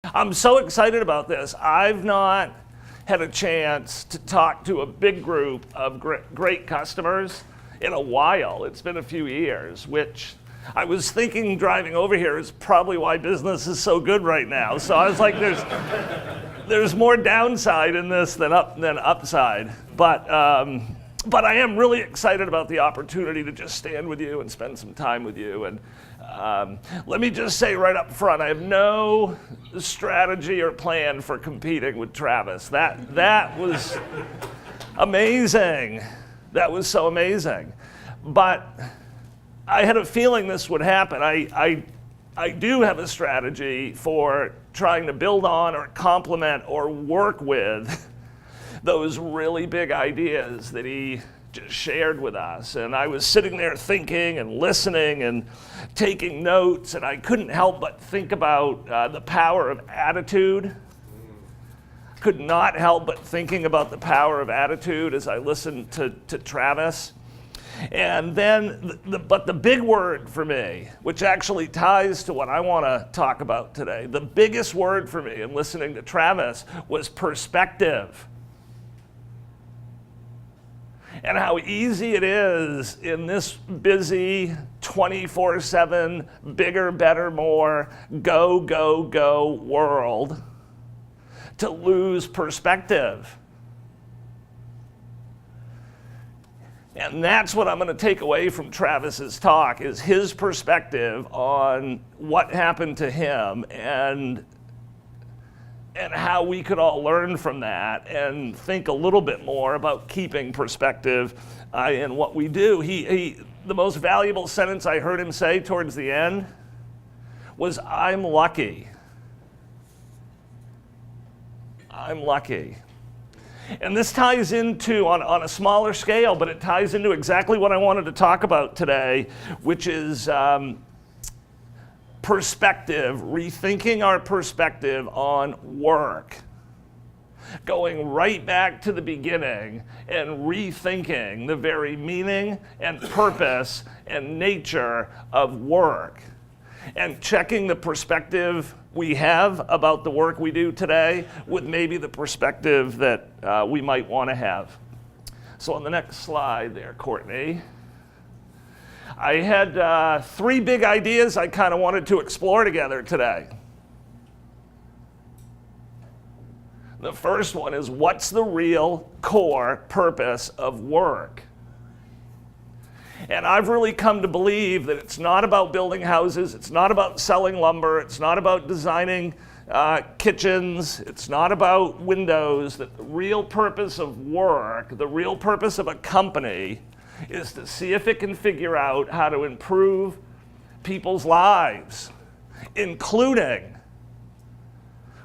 I'm so excited about this. I've not had a chance to talk to a big group of great customers in a while. It's been a few years, which I was thinking driving over here is probably why business is so good right now. So I was like, there's more downside in this than upside. But I am really excited about the opportunity to just stand with you and spend some time with you. And let me just say right up front, I have no strategy or plan for competing with Travis. That was amazing. That was so amazing. But I had a feeling this would happen. I do have a strategy for trying to build on or complement or work with those really big ideas that he just shared with us. And I was sitting there thinking and listening and taking notes, and I couldn't help but think about the power of attitude. Could not help but thinking about the power of attitude as I listened to Travis. And then, but the big word for me, which actually ties to what I want to talk about today, the biggest word for me in listening to Travis was perspective. And how easy it is in this busy 24/7, bigger, better, more, go, go, go world to lose perspective. And that's what I'm going to take away from Travis's talk, is his perspective on what happened to him and how we could all learn from that and think a little bit more about keeping perspective in what we do. The most valuable sentence I heard him say towards the end was, "I'm lucky. I'm lucky." And this ties into, on a smaller scale, but it ties into exactly what I wanted to talk about today, which is perspective, rethinking our perspective on work. Going right back to the beginning and rethinking the very meaning and purpose and nature of work. And checking the perspective we have about the work we do today with maybe the perspective that we might want to have. So on the next slide there, Courtney, I had 3 big ideas I kind of wanted to explore together today. The first one is, what's the real core purpose of work? And I've really come to believe that it's not about building houses, it's not about selling lumber, it's not about designing kitchens, it's not about windows. That the real purpose of work, the real purpose of a company, is to see if it can figure out how to improve people's lives, including,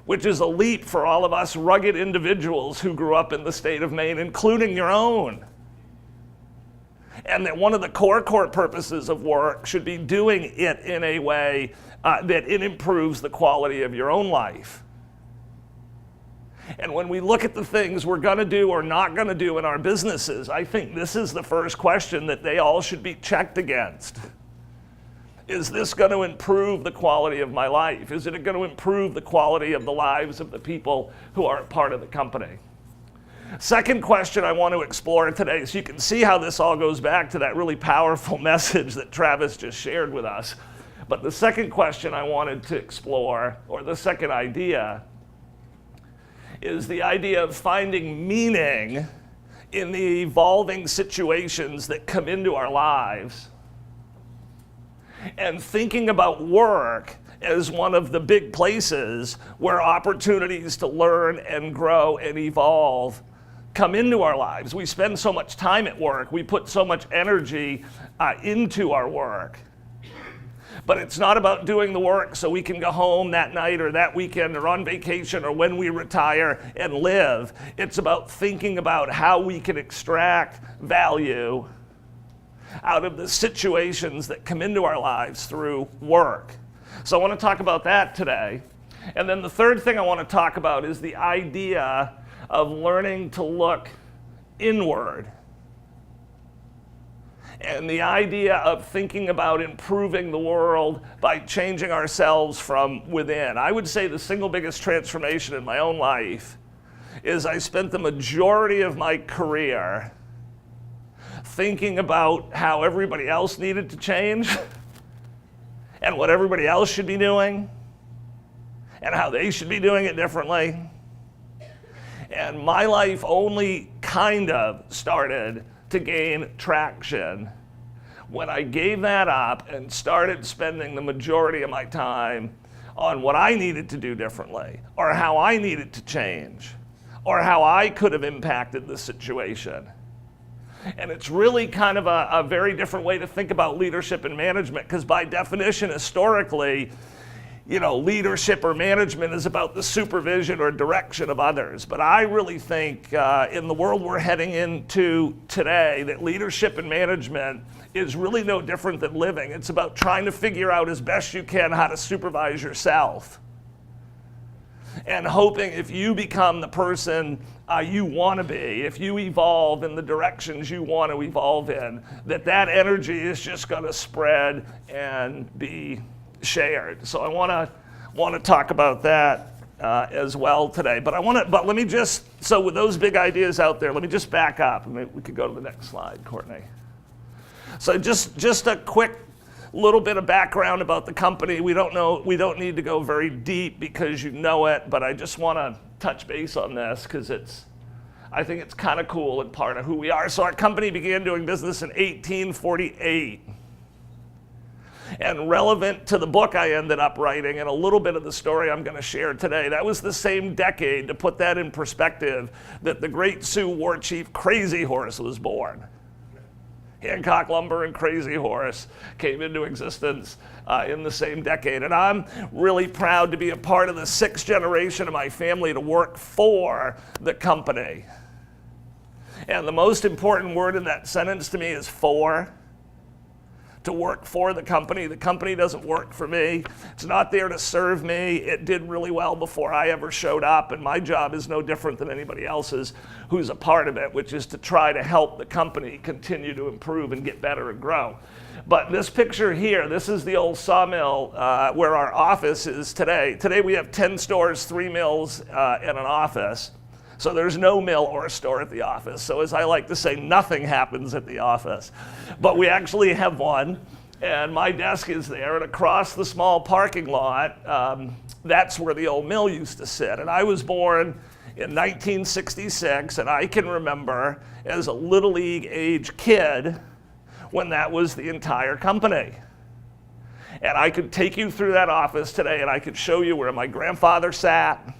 which is a leap for all of us rugged individuals who grew up in the state of Maine, including your own. And that one of the core purposes of work should be doing it in a way that it improves the quality of your own life. And when we look at the things we're going to do or not going to do in our businesses, I think this is the first question that they all should be checked against. Is this going to improve the quality of my life? Is it going to improve the quality of the lives of the people who are part of the company? Second question I want to explore today, so you can see how this all goes back to that really powerful message that Travis just shared with us. But the second question I wanted to explore, or the second idea, is the idea of finding meaning in the evolving situations that come into our lives, and thinking about work as one of the big places where opportunities to learn and grow and evolve come into our lives. We spend so much time at work, we put so much energy into our work. But it's not about doing the work so we can go home that night or that weekend or on vacation or when we retire and live. It's about thinking about how we can extract value out of the situations that come into our lives through work. So I want to talk about that today. And then the third thing I want to talk about is the idea of learning to look inward And the idea of thinking about improving the world by changing ourselves from within. I would say the single biggest transformation in my own life is I spent the majority of my career thinking about how everybody else needed to change and what everybody else should be doing and how they should be doing it differently. And my life only kind of started to gain traction when I gave that up and started spending the majority of my time on what I needed to do differently, or how I needed to change, or how I could have impacted the situation. And it's really kind of a very different way to think about leadership and management, because by definition, historically, leadership or management is about the supervision or direction of others. But I really think in the world we're heading into today, that leadership and management is really no different than living. It's about trying to figure out as best you can how to supervise yourself. And hoping if you become the person you want to be, if you evolve in the directions you want to evolve in, that energy is just going to spread and be shared. So I want to talk about that as well today. But let me just, so with those big ideas out there, let me just back up. We could go to the next slide, Courtney. So just a quick little bit of background about the company. We don't need to go very deep because you know it, but I just want to touch base on this because I think it's kind of cool and part of who we are. So our company began doing business in 1848. And relevant to the book I ended up writing and a little bit of the story I'm going to share today, that was the same decade, to put that in perspective, that the great Sioux war chief Crazy Horse was born. Hancock Lumber and Crazy Horse came into existence in the same decade. And I'm really proud to be a part of the sixth generation of my family to work for the company. And the most important word in that sentence to me is for. To work for the company. The company doesn't work for me. It's not there to serve me. It did really well before I ever showed up, and my job is no different than anybody else's who's a part of it, which is to try to help the company continue to improve and get better and grow. But this picture here, this is the old sawmill where our office is today. Today we have 10 stores, 3 mills, and an office. So there's no mill or store at the office. So as I like to say, nothing happens at the office. But we actually have one, and my desk is there, and across the small parking lot, that's where the old mill used to sit. And I was born in 1966, and I can remember as a Little League age kid when that was the entire company. And I could take you through that office today, and I could show you where my grandfather sat,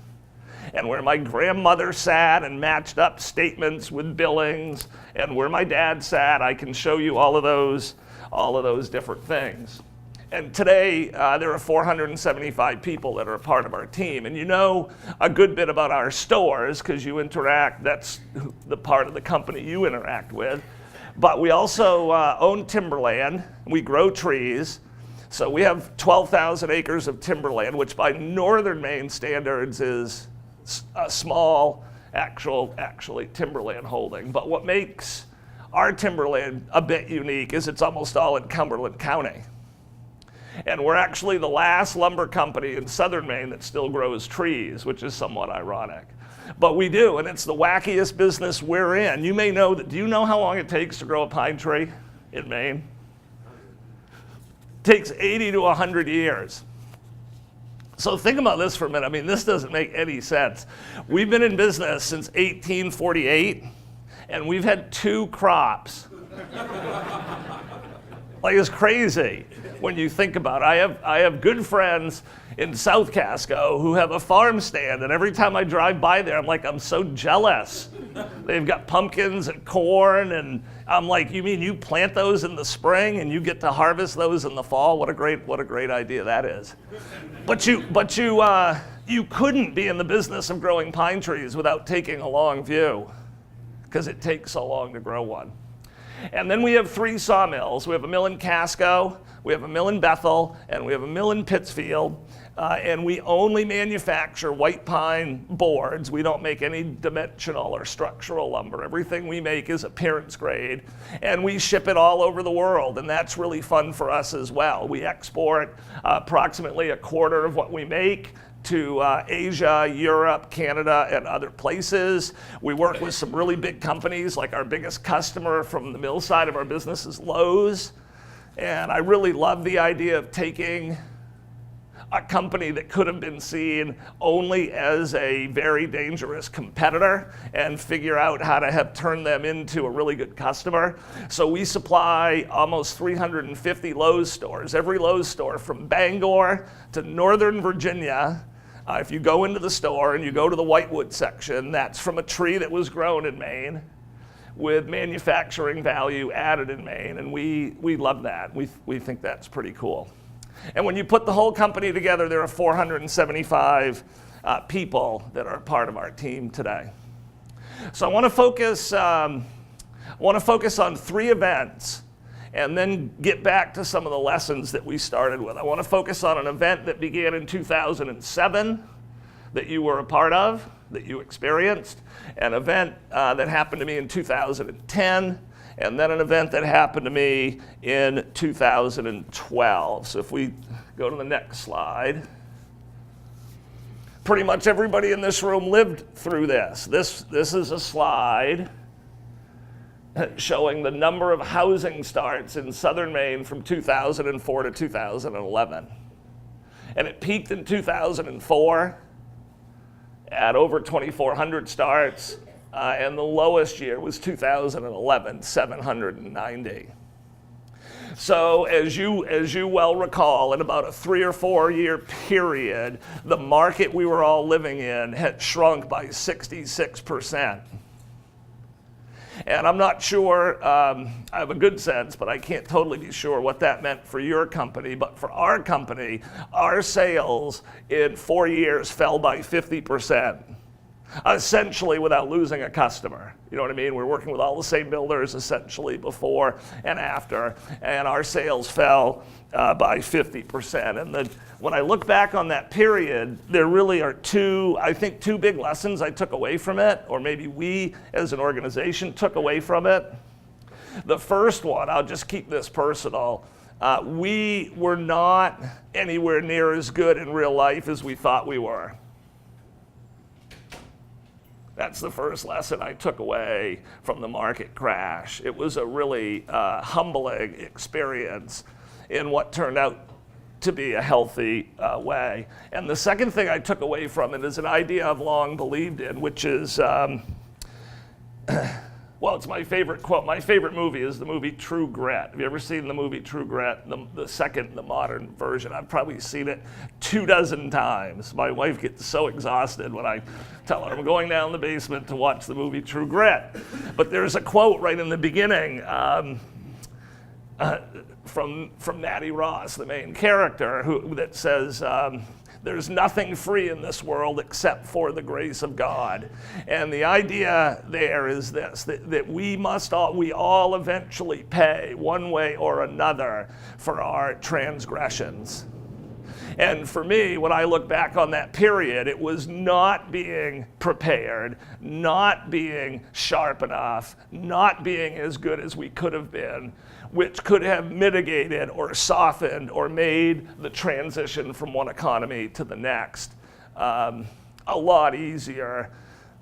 and where my grandmother sat and matched up statements with billings, and where my dad sat. I can show you all of those different things. And today, there are 475 people that are a part of our team. And you know a good bit about our stores because you interact, that's the part of the company you interact with. But we also own timberland. We grow trees. So we have 12,000 acres of timberland, which by northern Maine standards is a small actually timberland holding. But what makes our timberland a bit unique is it's almost all in Cumberland County. And we're actually the last lumber company in southern Maine that still grows trees, which is somewhat ironic. But we do, and it's the wackiest business we're in. You may know that. Do you know how long it takes to grow a pine tree in Maine? It takes 80 to 100 years. So think about this for a minute. I mean, this doesn't make any sense. We've been in business since 1848, and we've had 2 crops. Like, it's crazy when you think about it. I have good friends in South Casco who have a farm stand, and every time I drive by there, I'm so jealous. They've got pumpkins and corn, and I'm like, you mean you plant those in the spring and you get to harvest those in the fall? What a great idea that is. But you couldn't be in the business of growing pine trees without taking a long view, because it takes so long to grow one. And then we have 3 sawmills. We have a mill in Casco, we have a mill in Bethel, and we have a mill in Pittsfield. And we only manufacture white pine boards. We don't make any dimensional or structural lumber. Everything we make is appearance grade, and we ship it all over the world, and that's really fun for us as well. We export approximately a quarter of what we make to Asia, Europe, Canada, and other places. We work with some really big companies, like our biggest customer from the mill side of our business is Lowe's. And I really love the idea of taking a company that could have been seen only as a very dangerous competitor and figure out how to have turned them into a really good customer. So we supply almost 350 Lowe's stores. Every Lowe's store from Bangor to Northern Virginia. If you go into the store and you go to the whitewood section, that's from a tree that was grown in Maine with manufacturing value added in Maine, and we love that. We think that's pretty cool. And when you put the whole company together, there are 475 people that are part of our team today. So I want to focus on 3 events and then get back to some of the lessons that we started with. I want to focus on an event that began in 2007 that you were a part of, that you experienced, an event that happened to me in 2010, and then an event that happened to me in 2012. So if we go to the next slide, pretty much everybody in this room lived through this. This is a slide showing the number of housing starts in southern Maine from 2004 to 2011. And it peaked in 2004 at over 2,400 starts. And the lowest year was 2011, 790. So as you well recall, in about a 3 or 4 year period, the market we were all living in had shrunk by 66%. And I'm not sure, I have a good sense, but I can't totally be sure what that meant for your company. But for our company, our sales in 4 years fell by 50%. Essentially without losing a customer. You know what I mean? We're working with all the same builders essentially before and after, and our sales fell by 50%. And when I look back on that period, there really are two big lessons I took away from it, or maybe we as an organization took away from it. The first one, I'll just keep this personal, we were not anywhere near as good in real life as we thought we were. That's the first lesson I took away from the market crash. It was a really humbling experience in what turned out to be a healthy way. And the second thing I took away from it is an idea I've long believed in, which is, well, it's my favorite quote. My favorite movie is the movie True Grit. Have you ever seen the movie True Grit, the modern version? I've probably seen it 24 times. My wife gets so exhausted when I tell her I'm going down the basement to watch the movie True Grit. But there's a quote right in the beginning from Matty Ross, the main character, that says, there's nothing free in this world except for the grace of God. And the idea there is this, that we all eventually pay one way or another for our transgressions. And for me, when I look back on that period, it was not being prepared, not being sharp enough, not being as good as we could have been, which could have mitigated or softened or made the transition from one economy to the next a lot easier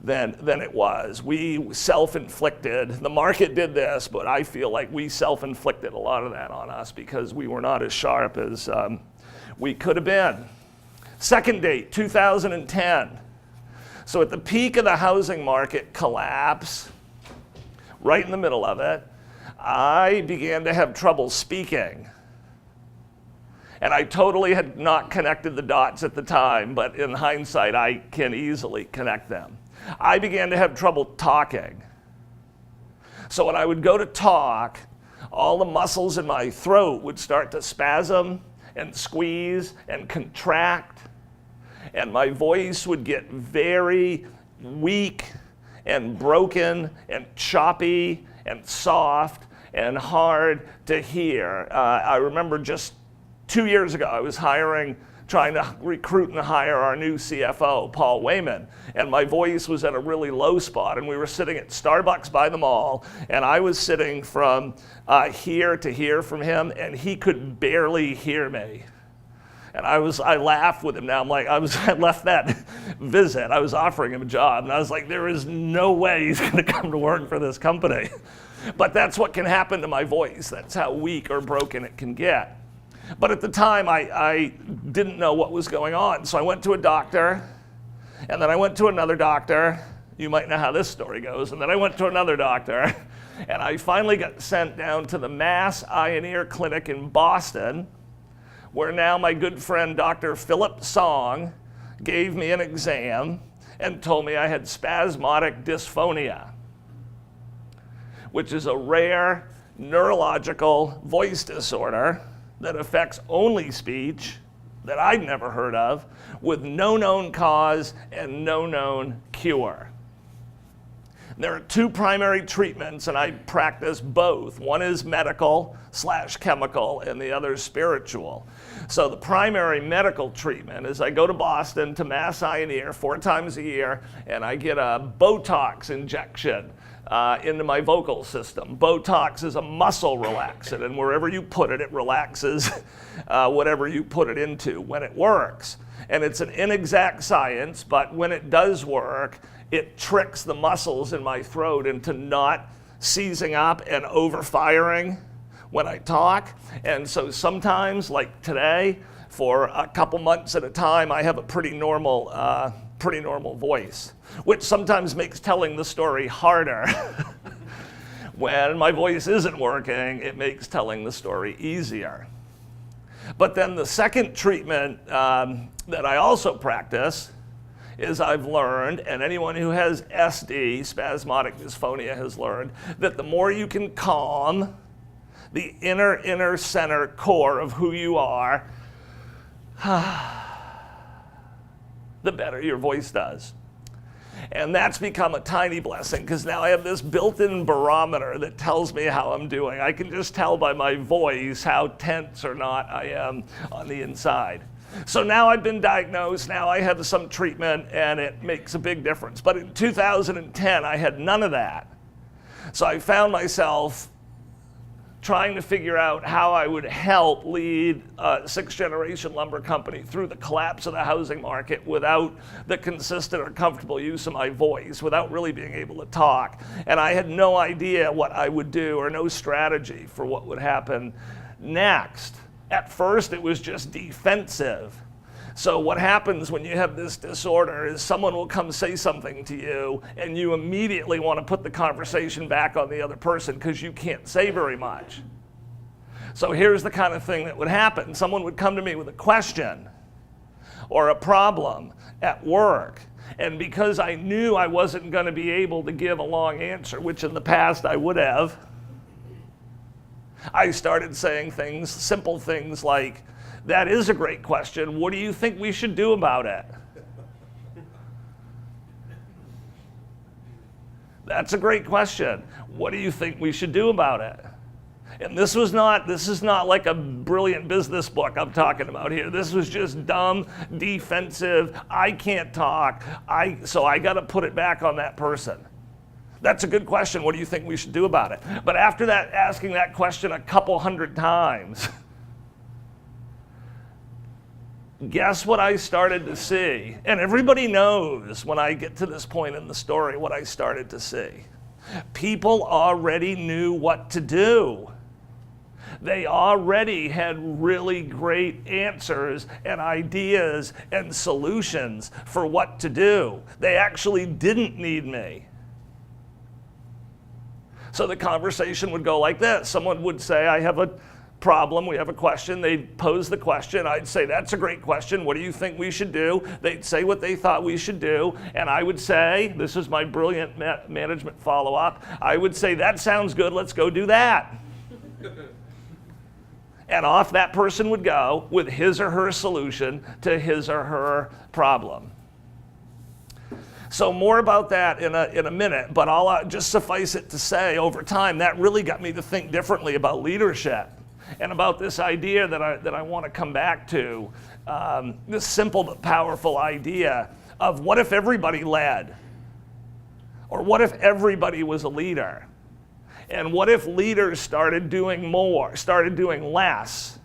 than it was. We self-inflicted, the market did this, but I feel like we self-inflicted a lot of that on us because we were not as sharp as we could have been. Second date, 2010. So at the peak of the housing market collapse, right in the middle of it, I began to have trouble speaking. And I totally had not connected the dots at the time, but in hindsight, I can easily connect them. I began to have trouble talking. So when I would go to talk, all the muscles in my throat would start to spasm and squeeze and contract, and my voice would get very weak and broken and choppy and soft, and hard to hear. I remember just 2 years ago, I was trying to recruit and hire our new CFO, Paul Wayman, and my voice was at a really low spot, and we were sitting at Starbucks by the mall, and I was sitting from here to here from him, and he could barely hear me. And I laughed with him now. I'm like, I left that visit. I was offering him a job, and I was like, there is no way he's going to come to work for this company. But that's what can happen to my voice. That's how weak or broken it can get. But at the time, I didn't know what was going on. So I went to a doctor, and then I went to another doctor. You might know how this story goes. And then I went to another doctor, and I finally got sent down to the Mass Eye and Ear Clinic in Boston, where now my good friend Dr. Philip Song gave me an exam and told me I had spasmodic dysphonia, which is a rare neurological voice disorder that affects only speech that I'd never heard of, with no known cause and no known cure. There are two primary treatments, and I practice both. One is medical/chemical, and the other is spiritual. So the primary medical treatment is I go to Boston to Mass Eye and Ear 4 times a year, and I get a Botox injection into my vocal system. Botox is a muscle relaxant, and wherever you put it, it relaxes whatever you put it into when it works. And it's an inexact science, but when it does work, it tricks the muscles in my throat into not seizing up and overfiring when I talk. And so sometimes, like today, for a couple months at a time, I have a pretty normal voice, which sometimes makes telling the story harder. When my voice isn't working, it makes telling the story easier. But then the second treatment that I also practice is I've learned, and anyone who has SD, spasmodic dysphonia, has learned, that the more you can calm the inner center core of who you are, the better your voice does. And that's become a tiny blessing, because now I have this built-in barometer that tells me how I'm doing. I can just tell by my voice how tense or not I am on the inside. So now I've been diagnosed, now I have some treatment, and it makes a big difference. But in 2010, I had none of that. So I found myself trying to figure out how I would help lead a 6th-generation lumber company through the collapse of the housing market without the consistent or comfortable use of my voice, without really being able to talk. And I had no idea what I would do or no strategy for what would happen next. At first, it was just defensive. So what happens when you have this disorder is someone will come say something to you, and you immediately want to put the conversation back on the other person because you can't say very much. So here's the kind of thing that would happen. Someone would come to me with a question or a problem at work, and because I knew I wasn't going to be able to give a long answer, which in the past I would have, I started saying things, simple things like, "That is a great question. What do you think we should do about it?" "That's a great question. What do you think we should do about it?" And this is not like a brilliant business book I'm talking about here. This was just dumb, defensive, I can't talk, so I got to put it back on that person. "That's a good question. What do you think we should do about it?" But after that, asking that question a couple hundred times, guess what I started to see? And everybody knows when I get to this point in the story what I started to see. People already knew what to do. They already had really great answers and ideas and solutions for what to do. They actually didn't need me. So the conversation would go like this. Someone would say, "I have a problem, we have a question." They'd pose the question. I'd say, "That's a great question. What do you think we should do?" They'd say what they thought we should do. And I would say, this is my brilliant management follow-up, I would say, "That sounds good, let's go do that." And off that person would go with his or her solution to his or her problem. So more about that in a minute, but I'll just suffice it to say, over time, that really got me to think differently about leadership and about this idea that I want to come back to, this simple but powerful idea of what if everybody led? Or what if everybody was a leader? And what if leaders started doing more, started doing less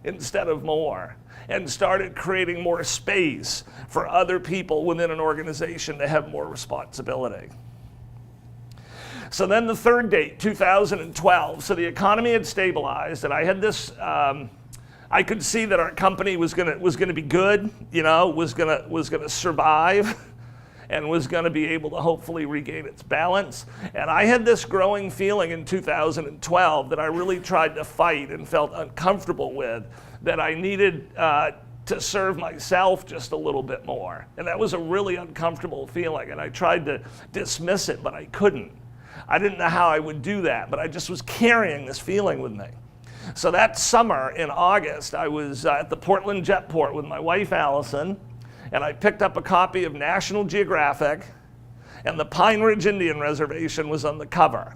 instead of more? And started creating more space for other people within an organization to have more responsibility. So then the third date, 2012. So the economy had stabilized, and I had this. I could see that our company was gonna be good. Was gonna survive, and was gonna be able to hopefully regain its balance. And I had this growing feeling in 2012 that I really tried to fight and felt uncomfortable with, that I needed to serve myself just a little bit more. And that was a really uncomfortable feeling, and I tried to dismiss it, but I couldn't. I didn't know how I would do that, but I just was carrying this feeling with me. So that summer in August, I was at the Portland Jetport with my wife, Allison, and I picked up a copy of National Geographic, and the Pine Ridge Indian Reservation was on the cover.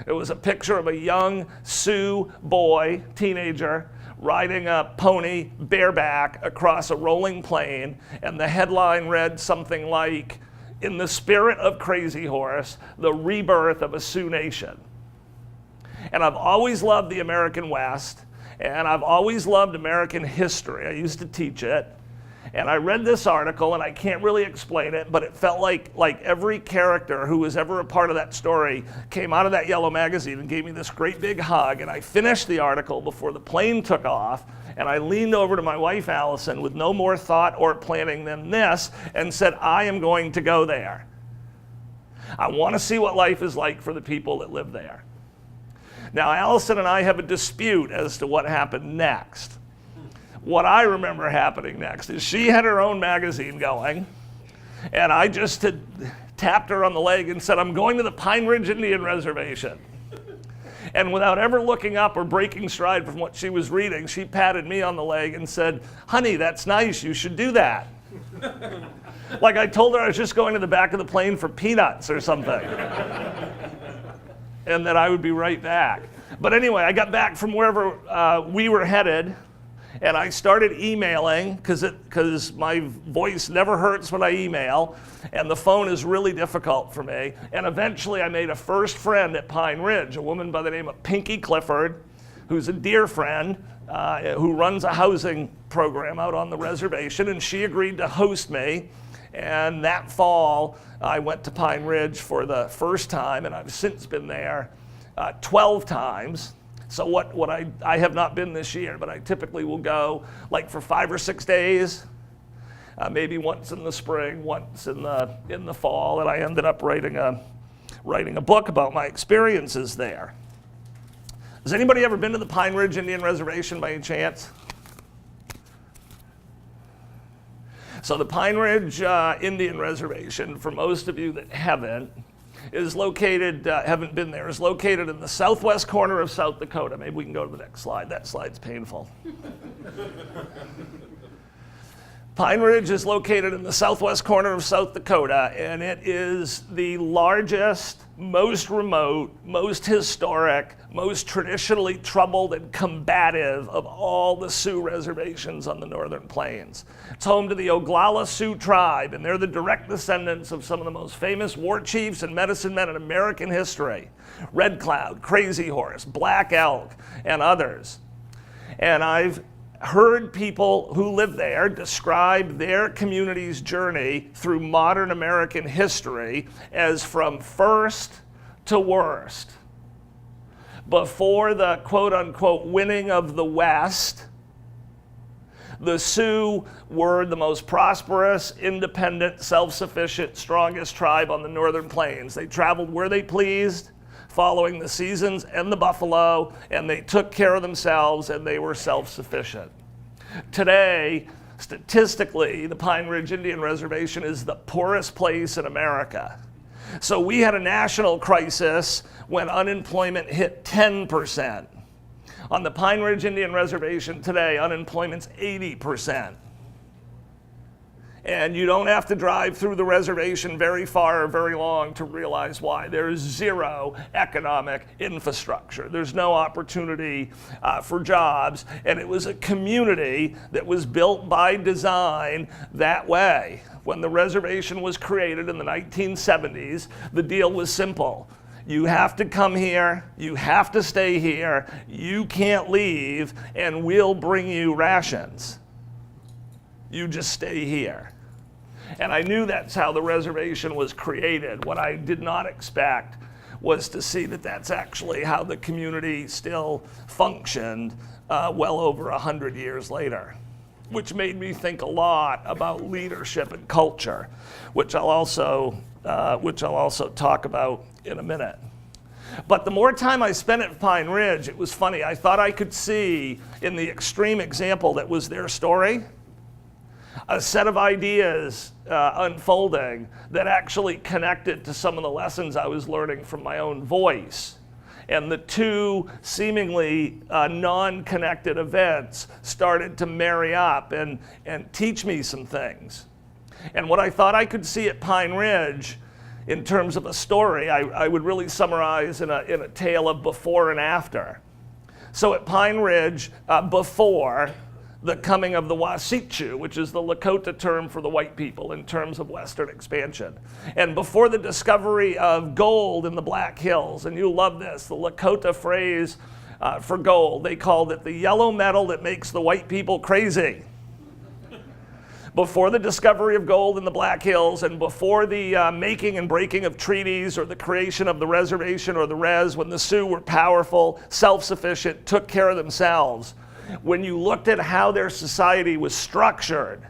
It was a picture of a young Sioux boy, teenager, riding a pony bareback across a rolling plain, and the headline read something like, "In the spirit of Crazy Horse, the rebirth of a Sioux nation." And I've always loved the American West, and I've always loved American history. I used to teach it. And I read this article, and I can't really explain it, but it felt like every character who was ever a part of that story came out of that yellow magazine and gave me this great big hug. And I finished the article before the plane took off, and I leaned over to my wife, Allison, with no more thought or planning than this, and said, I am going to go there. I want to see what life is like for the people that live there. Now, Allison and I have a dispute as to what happened next. What I remember happening next is she had her own magazine going, and I just had tapped her on the leg and said, I'm going to the Pine Ridge Indian Reservation. And without ever looking up or breaking stride from what she was reading, she patted me on the leg and said, honey, that's nice, you should do that. Like I told her I was just going to the back of the plane for peanuts or something. And that I would be right back. But anyway, I got back from wherever we were headed, and I started emailing, because my voice never hurts when I email, and the phone is really difficult for me. And eventually I made a first friend at Pine Ridge, a woman by the name of Pinky Clifford, who's a dear friend, who runs a housing program out on the reservation, and she agreed to host me. And that fall, I went to Pine Ridge for the first time, and I've since been there 12 times. So what I have not been this year, but I typically will go like for 5 or 6 days, maybe once in the spring, once in the fall, and I ended up writing a book about my experiences there. Has anybody ever been to the Pine Ridge Indian Reservation by any chance? So the Pine Ridge Indian Reservation, for most of you that haven't, is located, haven't been there, is located in the southwest corner of South Dakota. Maybe we can go to the next slide. That slide's painful. Pine Ridge is located in the southwest corner of South Dakota, and it is the largest, most remote, most historic, most traditionally troubled and combative of all the Sioux reservations on the northern plains. It's home to the Oglala Sioux tribe, and they're the direct descendants of some of the most famous war chiefs and medicine men in American history. Red Cloud, Crazy Horse, Black Elk, and others. And I've heard people who live there describe their community's journey through modern American history as from first to worst. Before the quote-unquote winning of the West, the Sioux were the most prosperous, independent, self-sufficient, strongest tribe on the northern plains. They traveled where they pleased, following the seasons and the buffalo, and they took care of themselves, and they were self-sufficient. Today, statistically, the Pine Ridge Indian Reservation is the poorest place in America. So we had a national crisis when unemployment hit 10%. On the Pine Ridge Indian Reservation today, unemployment's 80%. And you don't have to drive through the reservation very far or very long to realize why. There is zero economic infrastructure. There's no opportunity for jobs. And it was a community that was built by design that way. When the reservation was created in the 1970s, the deal was simple. You have to come here, you have to stay here, you can't leave, and we'll bring you rations. You just stay here. And I knew that's how the reservation was created. What I did not expect was to see that that's actually how the community still functioned well over 100 years later, which made me think a lot about leadership and culture, which I'll also talk about in a minute. But the more time I spent at Pine Ridge, it was funny. I thought I could see in the extreme example that was their story, a set of ideas unfolding that actually connected to some of the lessons I was learning from my own voice. And the two seemingly non-connected events started to marry up and teach me some things. And what I thought I could see at Pine Ridge in terms of a story, I would really summarize in a tale of before and after. So at Pine Ridge, before the coming of the Wasichu, which is the Lakota term for the white people in terms of Western expansion. And before the discovery of gold in the Black Hills, and you'll love this, the Lakota phrase for gold, they called it the yellow metal that makes the white people crazy. Before the discovery of gold in the Black Hills, and before the making and breaking of treaties or the creation of the reservation or the res, when the Sioux were powerful, self-sufficient, took care of themselves, when you looked at how their society was structured,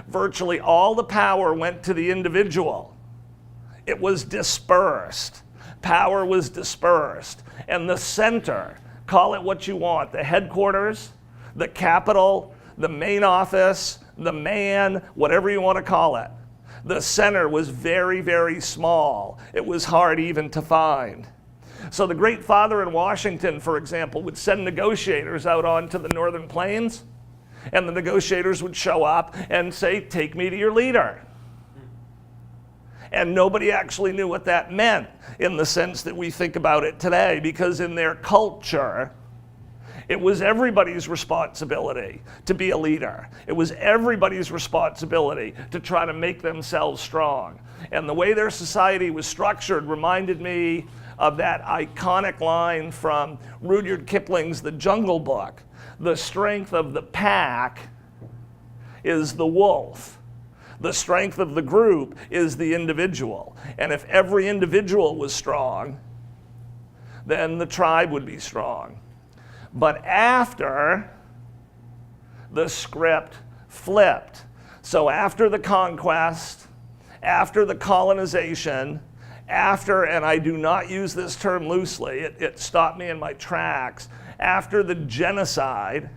virtually all the power went to the individual. It was dispersed. Power was dispersed. And the center, call it what you want, the headquarters, the capital, the main office, the man, whatever you want to call it, the center was very, very small. It was hard even to find. So the Great Father in Washington, for example, would send negotiators out onto the northern plains, and the negotiators would show up and say, "Take me to your leader." And nobody actually knew what that meant in the sense that we think about it today, because in their culture, it was everybody's responsibility to be a leader. It was everybody's responsibility to try to make themselves strong. And the way their society was structured reminded me of that iconic line from Rudyard Kipling's The Jungle Book. The strength of the pack is the wolf. The strength of the group is the individual. And if every individual was strong, then the tribe would be strong. But after, the script flipped. So after the conquest, after the colonization, after, and I do not use this term loosely, it stopped me in my tracks, after the genocide,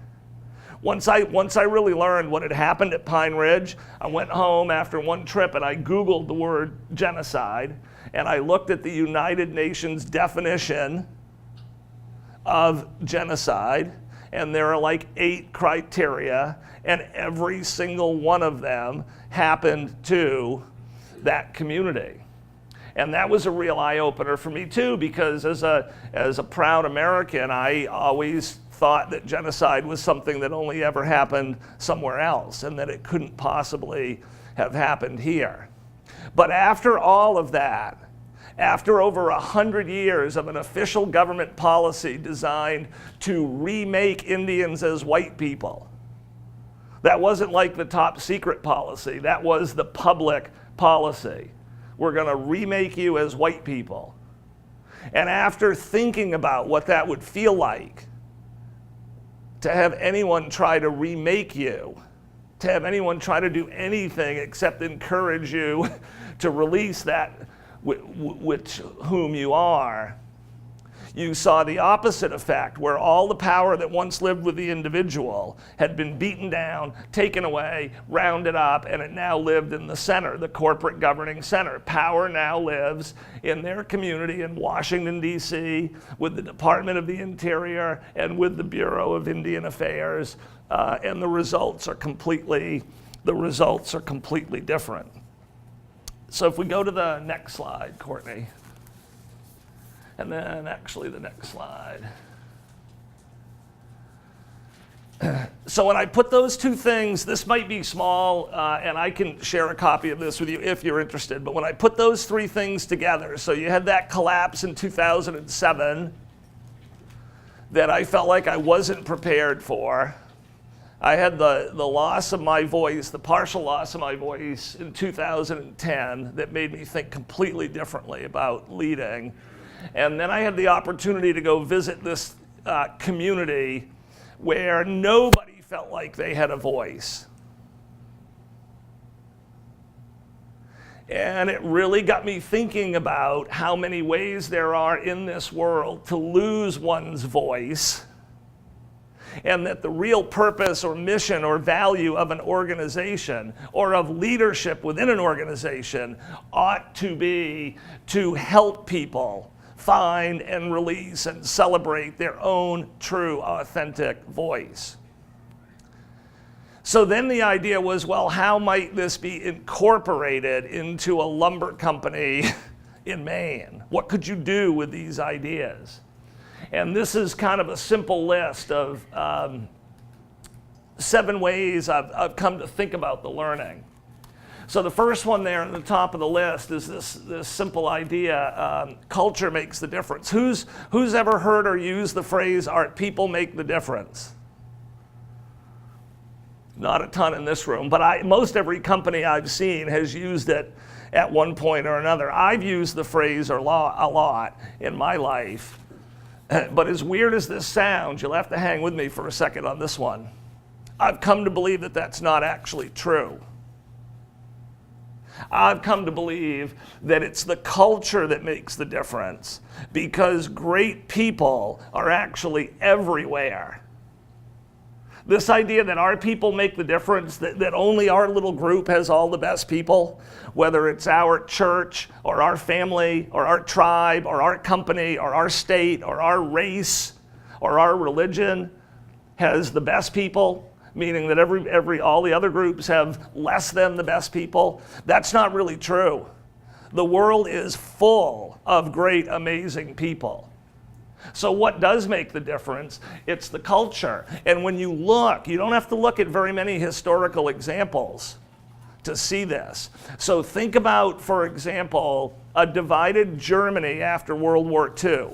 once I really learned what had happened at Pine Ridge, I went home after one trip and I Googled the word genocide, and I looked at the United Nations definition of genocide, and there are like 8 criteria, and every single one of them happened to that community. And that was a real eye-opener for me too, because as a proud American, I always thought that genocide was something that only ever happened somewhere else, and that it couldn't possibly have happened here. But after all of that, after over 100 years of an official government policy designed to remake Indians as white people, that wasn't like the top secret policy, that was the public policy. We're going to remake you as white people. And after thinking about what that would feel like, to have anyone try to remake you, to have anyone try to do anything except encourage you to release that with whom you are, you saw the opposite effect, where all the power that once lived with the individual had been beaten down, taken away, rounded up, and it now lived in the center, the corporate governing center. Power now lives in their community in Washington, D.C., with the Department of the Interior and with the Bureau of Indian Affairs, and the results are completely the results are completely different. So if we go to the next slide, Courtney, and then actually the next slide. So when I put those two things, this might be small, and I can share a copy of this with you if you're interested, but when I put those three things together, so you had that collapse in 2007 that I felt like I wasn't prepared for. I had the loss of my voice, the partial loss of my voice in 2010 that made me think completely differently about leading. And then I had the opportunity to go visit this community where nobody felt like they had a voice. And it really got me thinking about how many ways there are in this world to lose one's voice, and that the real purpose or mission or value of an organization or of leadership within an organization ought to be to help people find and release and celebrate their own true, authentic voice. So then the idea was, well, how might this be incorporated into a lumber company in Maine? What could you do with these ideas? And this is kind of a simple list of 7 ways I've come to think about the learning. So the first one there at the top of the list is this simple idea, culture makes the difference. Who's ever heard or used the phrase, our people make the difference? Not a ton in this room, but most every company I've seen has used it at one point or another. I've used the phrase a lot in my life, but as weird as this sounds, you'll have to hang with me for a second on this one. I've come to believe that that's not actually true. I've come to believe that it's the culture that makes the difference, because great people are actually everywhere. This idea that our people make the difference, that only our little group has all the best people, whether it's our church or our family or our tribe or our company or our state or our race or our religion has the best people, meaning that all the other groups have less than the best people. That's not really true. The world is full of great, amazing people. So what does make the difference? It's the culture. And when you look, you don't have to look at very many historical examples to see this. So think about, for example, a divided Germany after World War II.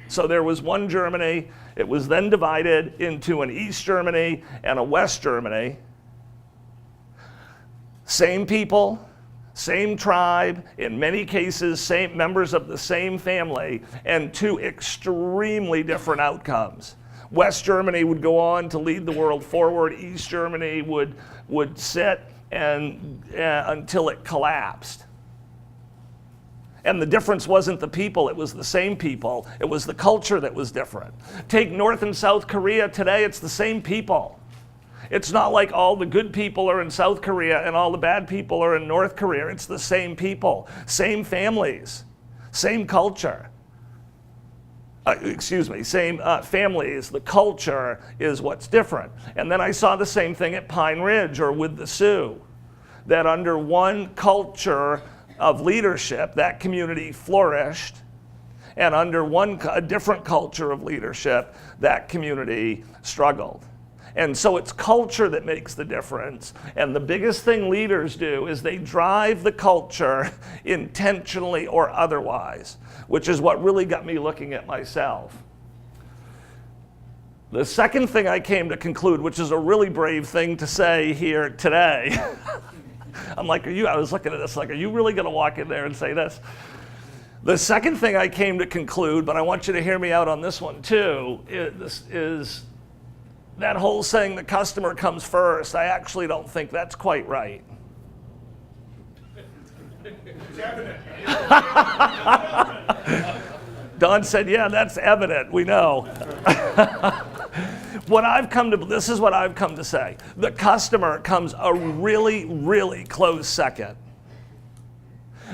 So there was one Germany. It was then divided into an East Germany and a West Germany. Same people, same tribe, in many cases, same members of the same family, and 2 extremely different outcomes. West Germany would go on to lead the world forward. East Germany would sit until it collapsed. And the difference wasn't the people, it was the same people. It was the culture that was different. Take North and South Korea today, it's the same people. It's not like all the good people are in South Korea and all the bad people are in North Korea. It's the same people, same families, same culture. Same families. The culture is what's different. And then I saw the same thing at Pine Ridge or with the Sioux, that under one culture of leadership, that community flourished, and under a different culture of leadership, that community struggled. And so it's culture that makes the difference. And the biggest thing leaders do is they drive the culture intentionally or otherwise, which is what really got me looking at myself. The second thing I came to conclude, which is a really brave thing to say here today, I was looking at this like, are you really going to walk in there and say this? The second thing I came to conclude, but I want you to hear me out on this one too, is that whole saying the customer comes first. I actually don't think that's quite right. It's evident. Don said, yeah, that's evident, we know. This is what I've come to say. The customer comes a really, really close second.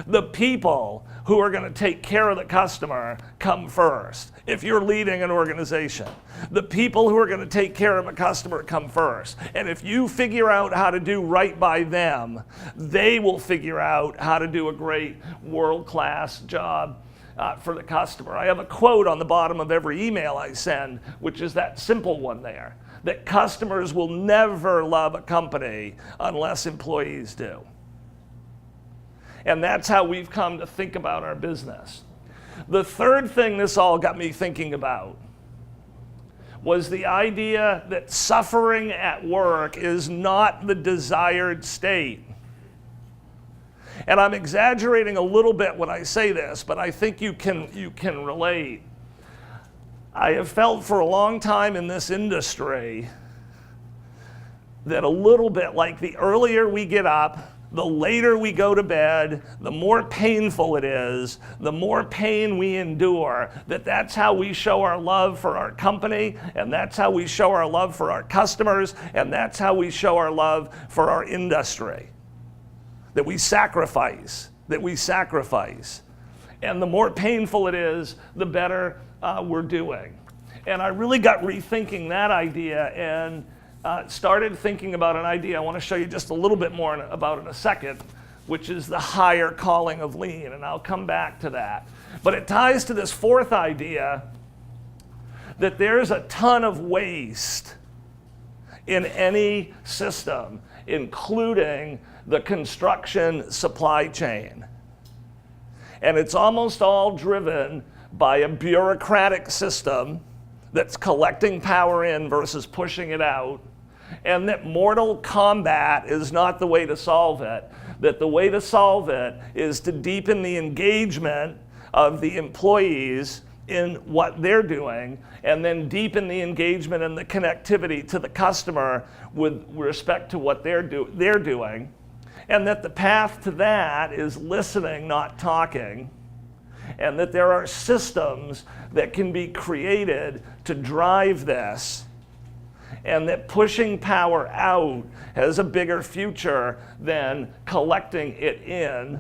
The people who are going to take care of the customer come first. If you're leading an organization, the people who are going to take care of a customer come first. And if you figure out how to do right by them, they will figure out how to do a great world-class job for the customer. I have a quote on the bottom of every email I send, which is that simple one there, that customers will never love a company unless employees do. And that's how we've come to think about our business. The third thing this all got me thinking about was the idea that suffering at work is not the desired state. And I'm exaggerating a little bit when I say this, but I think you can relate. I have felt for a long time in this industry that a little bit like the earlier we get up, the later we go to bed, the more painful it is, the more pain we endure, that's how we show our love for our company, and that's how we show our love for our customers, and that's how we show our love for our industry. That we sacrifice. And the more painful it is, the better we're doing. And I really got rethinking that idea and started thinking about an idea I want to show you just a little bit more about in a second, which is the higher calling of lean, and I'll come back to that. But it ties to this fourth idea that there's a ton of waste in any system, including the construction supply chain. And it's almost all driven by a bureaucratic system that's collecting power in versus pushing it out, and that mortal combat is not the way to solve it, that the way to solve it is to deepen the engagement of the employees in what they're doing, and then deepen the engagement and the connectivity to the customer with respect to what they're doing, and that the path to that is listening, not talking, and that there are systems that can be created to drive this, and that pushing power out has a bigger future than collecting it in,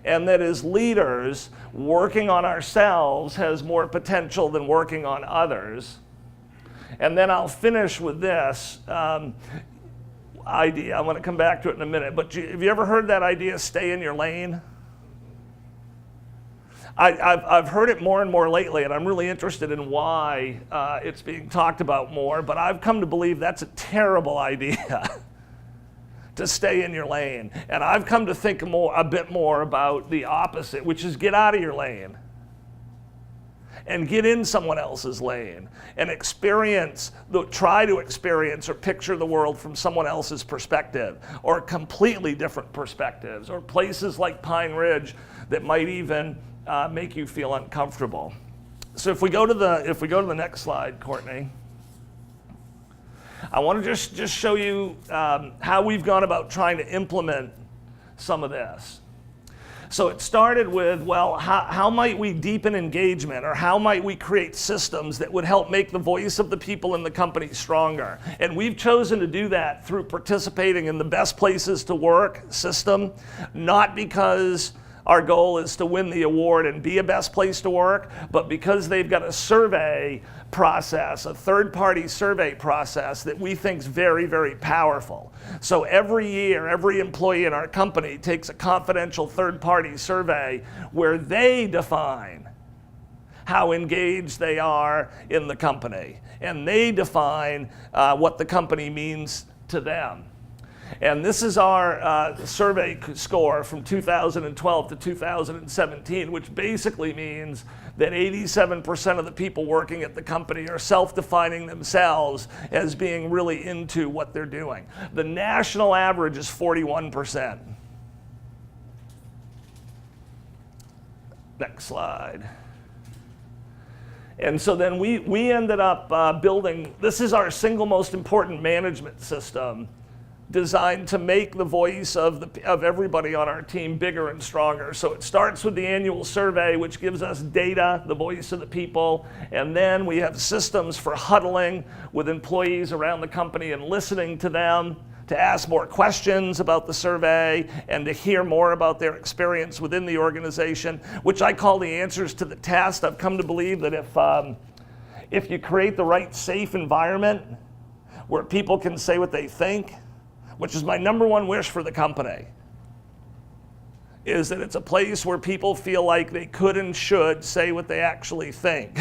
and that as leaders, working on ourselves has more potential than working on others. And then I'll finish with this idea. I'm going to come back to it in a minute, but have you ever heard that idea, stay in your lane? I've heard it more and more lately, and I'm really interested in why it's being talked about more, but I've come to believe that's a terrible idea, to stay in your lane. And I've come to think a bit more about the opposite, which is get out of your lane and get in someone else's lane and try to experience or picture the world from someone else's perspective, or completely different perspectives, or places like Pine Ridge that might even make you feel uncomfortable. So if we go to the next slide, Courtney, I want to just show you how we've gone about trying to implement some of this. So it started with, well, how might we deepen engagement, or how might we create systems that would help make the voice of the people in the company stronger? And we've chosen to do that through participating in the Best Places to Work system, not because our goal is to win the award and be a best place to work, but because they've got a survey process, a third-party survey process that we think is very, very powerful. So every year, every employee in our company takes a confidential third-party survey where they define how engaged they are in the company, and they define what the company means to them. And this is our survey score from 2012 to 2017, which basically means that 87% of the people working at the company are self-defining themselves as being really into what they're doing. The national average is 41%. Next slide. And so then we ended up building, this is our single most important management system, designed to make the voice of everybody on our team bigger and stronger. So it starts with the annual survey, which gives us data, the voice of the people, and then we have systems for huddling with employees around the company and listening to them, to ask more questions about the survey and to hear more about their experience within the organization, which I call the answers to the test. I've come to believe that if you create the right safe environment where people can say what they think, which is my number one wish for the company, is that it's a place where people feel like they could and should say what they actually think.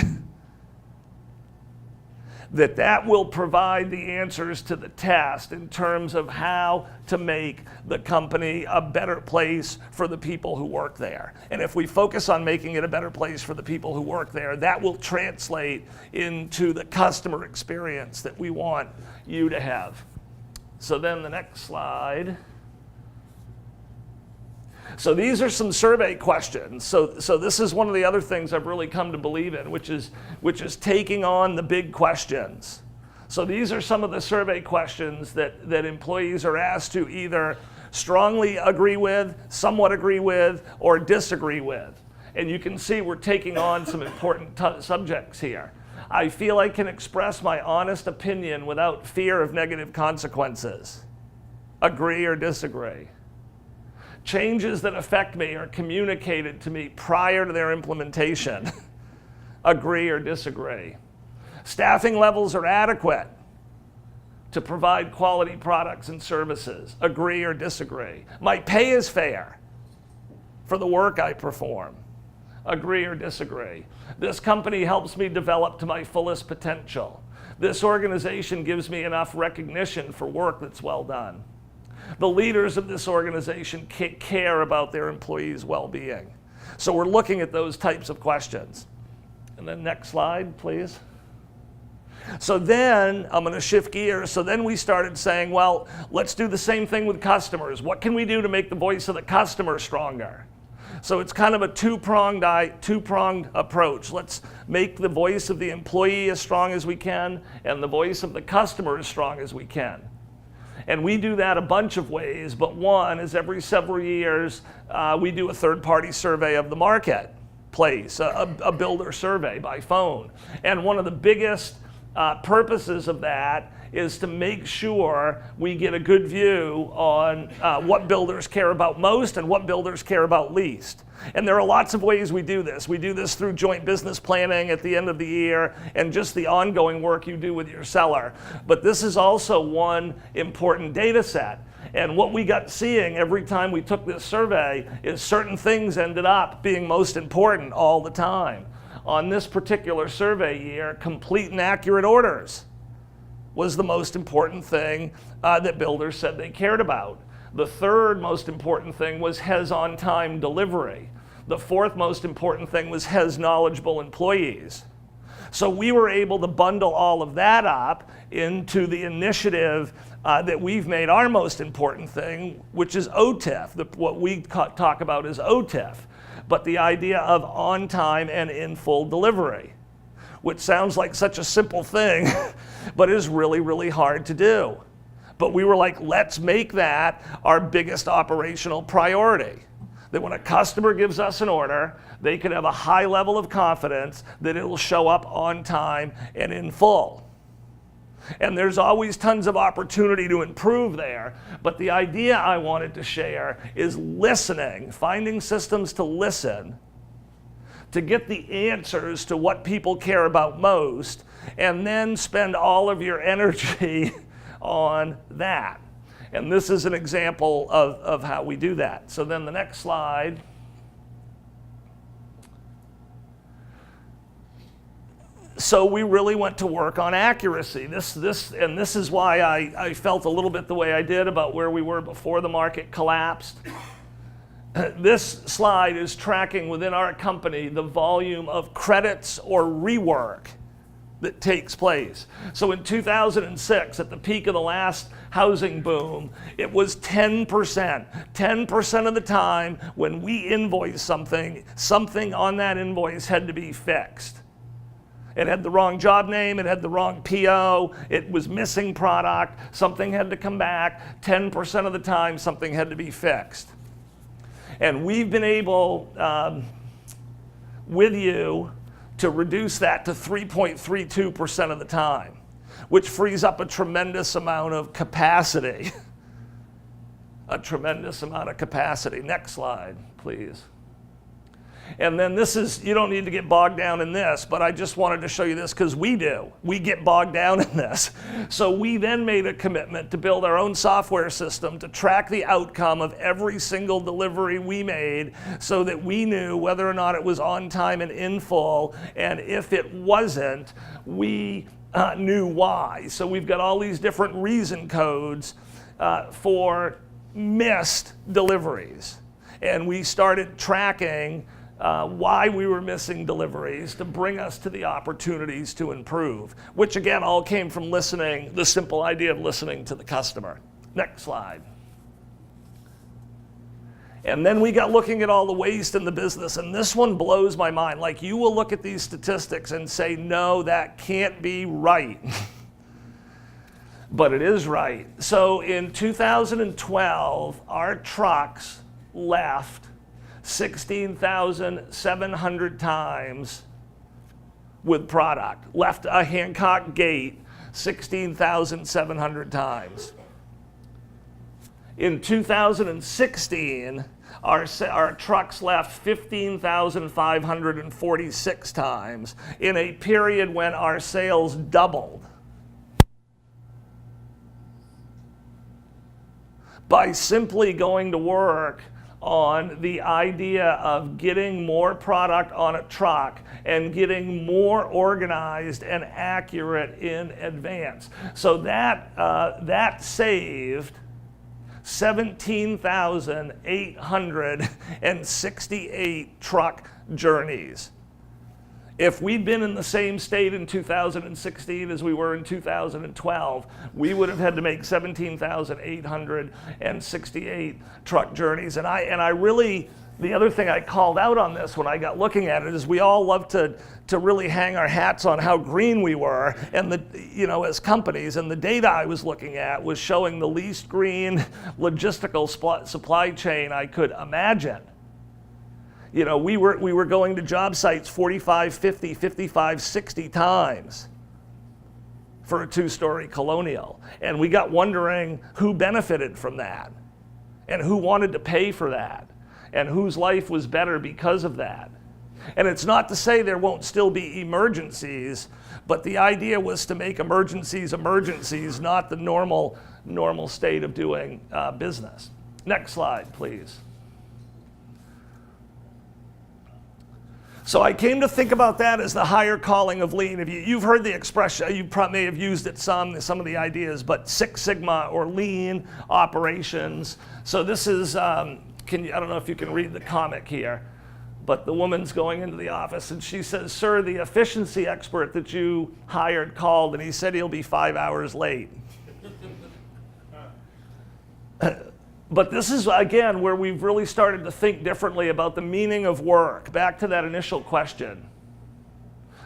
that will provide the answers to the test in terms of how to make the company a better place for the people who work there. And if we focus on making it a better place for the people who work there, that will translate into the customer experience that we want you to have. So then the next slide. So these are some survey questions. So this is one of the other things I've really come to believe in, which is taking on the big questions. So these are some of the survey questions that employees are asked to either strongly agree with, somewhat agree with, or disagree with. And you can see we're taking on some important subjects here. I feel I can express my honest opinion without fear of negative consequences. Agree or disagree. Changes that affect me are communicated to me prior to their implementation. Agree or disagree. Staffing levels are adequate to provide quality products and services. Agree or disagree. My pay is fair for the work I perform. Agree or disagree. This company helps me develop to my fullest potential. This organization gives me enough recognition for work that's well done. The leaders of this organization care about their employees' well-being. So we're looking at those types of questions. And then next slide, please. So then, I'm going to shift gears. So then we started saying, well, let's do the same thing with customers. What can we do to make the voice of the customer stronger? So it's kind of a two-pronged approach. Let's make the voice of the employee as strong as we can and the voice of the customer as strong as we can. And we do that a bunch of ways, but one is every several years we do a third-party survey of the marketplace, a builder survey by phone. And one of the biggest purposes of that is to make sure we get a good view on what builders care about most and what builders care about least. And there are lots of ways we do this. We do this through joint business planning at the end of the year and just the ongoing work you do with your seller. But this is also one important data set. And what we got seeing every time we took this survey is certain things ended up being most important all the time. On this particular survey year, complete and accurate orders was the most important thing that builders said they cared about. The third most important thing was has on-time delivery. The fourth most important thing was has knowledgeable employees. So we were able to bundle all of that up into the initiative that we've made our most important thing, which is OTIF. What we talk about is OTIF, but the idea of on-time and in full delivery, which sounds like such a simple thing, but is really, really hard to do. But we were like, let's make that our biggest operational priority. That when a customer gives us an order, they can have a high level of confidence that it will show up on time and in full. And there's always tons of opportunity to improve there, but the idea I wanted to share is listening, finding systems to listen, to get the answers to what people care about most, and then spend all of your energy on that. And this is an example of how we do that. So then the next slide. So we really went to work on accuracy. This is why I felt a little bit the way I did about where we were before the market collapsed. This slide is tracking within our company the volume of credits or rework that takes place. So in 2006, at the peak of the last housing boom, it was 10%. 10% of the time when we invoiced something on that invoice had to be fixed. It had the wrong job name, it had the wrong PO, it was missing product, something had to come back. 10% of the time, something had to be fixed. And we've been able, with you, to reduce that to 3.32% of the time, which frees up a tremendous amount of capacity a tremendous amount of capacity. Next slide, please. And then this is, you don't need to get bogged down in this, but I just wanted to show you this because we do. We get bogged down in this. So we then made a commitment to build our own software system to track the outcome of every single delivery we made so that we knew whether or not it was on time and in full. And if it wasn't, we knew why. So we've got all these different reason codes for missed deliveries. And we started tracking why we were missing deliveries to bring us to the opportunities to improve, which again all came from listening, the simple idea of listening to the customer. Next slide. And then we got looking at all the waste in the business, and this one blows my mind. Like, you will look at these statistics and say, no, that can't be right. But it is right. So in 2012, our trucks left 16,700 times with product. Left a Hancock gate 16,700 times. In 2016, our trucks left 15,546 times in a period when our sales doubled. By simply going to work on the idea of getting more product on a truck and getting more organized and accurate in advance. So that saved 17,868 truck journeys. If we'd been in the same state in 2016 as we were in 2012, we would have had to make 17,868 truck journeys. And I really, the other thing I called out on this when I got looking at it is we all love to really hang our hats on how green we were, and as companies. And the data I was looking at was showing the least green logistical supply chain I could imagine. We were going to job sites 45, 50, 55, 60 times for a two-story colonial. And we got wondering who benefited from that and who wanted to pay for that and whose life was better because of that. And it's not to say there won't still be emergencies, but the idea was to make emergencies emergencies, not the normal state of doing business. Next slide, please. So I came to think about that as the higher calling of lean. If you've heard the expression, you probably may have used it some of the ideas, but Six Sigma or lean operations. So this is, I don't know if you can read the comic here, but the woman's going into the office and she says, "Sir, the efficiency expert that you hired called and he said he'll be 5 hours late." But this is, again, where we've really started to think differently about the meaning of work, back to that initial question.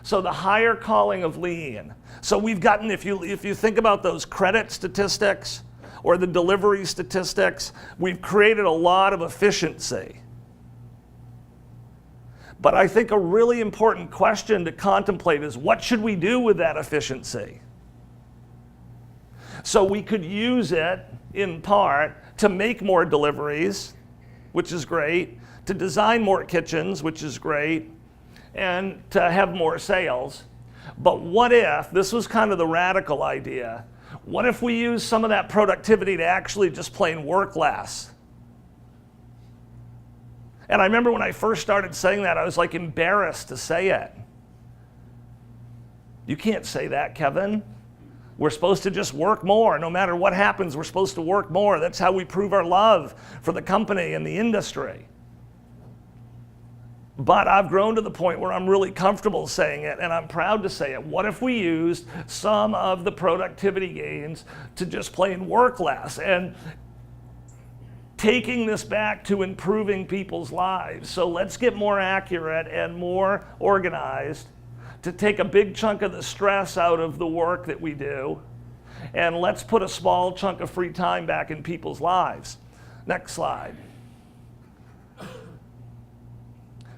So the higher calling of lean. So we've gotten, if you think about those credit statistics or the delivery statistics, we've created a lot of efficiency. But I think a really important question to contemplate is, what should we do with that efficiency? So we could use it, in part, to make more deliveries, which is great, to design more kitchens, which is great, and to have more sales. But what if, this was kind of the radical idea, what if we use some of that productivity to actually just plain work less? And I remember when I first started saying that, I was like embarrassed to say it. You can't say that, Kevin. We're supposed to just work more. No matter what happens, we're supposed to work more. That's how we prove our love for the company and the industry. But I've grown to the point where I'm really comfortable saying it, and I'm proud to say it. What if we used some of the productivity gains to just plain work less? And taking this back to improving people's lives. So let's get more accurate and more organized to take a big chunk of the stress out of the work that we do, and let's put a small chunk of free time back in people's lives. Next slide.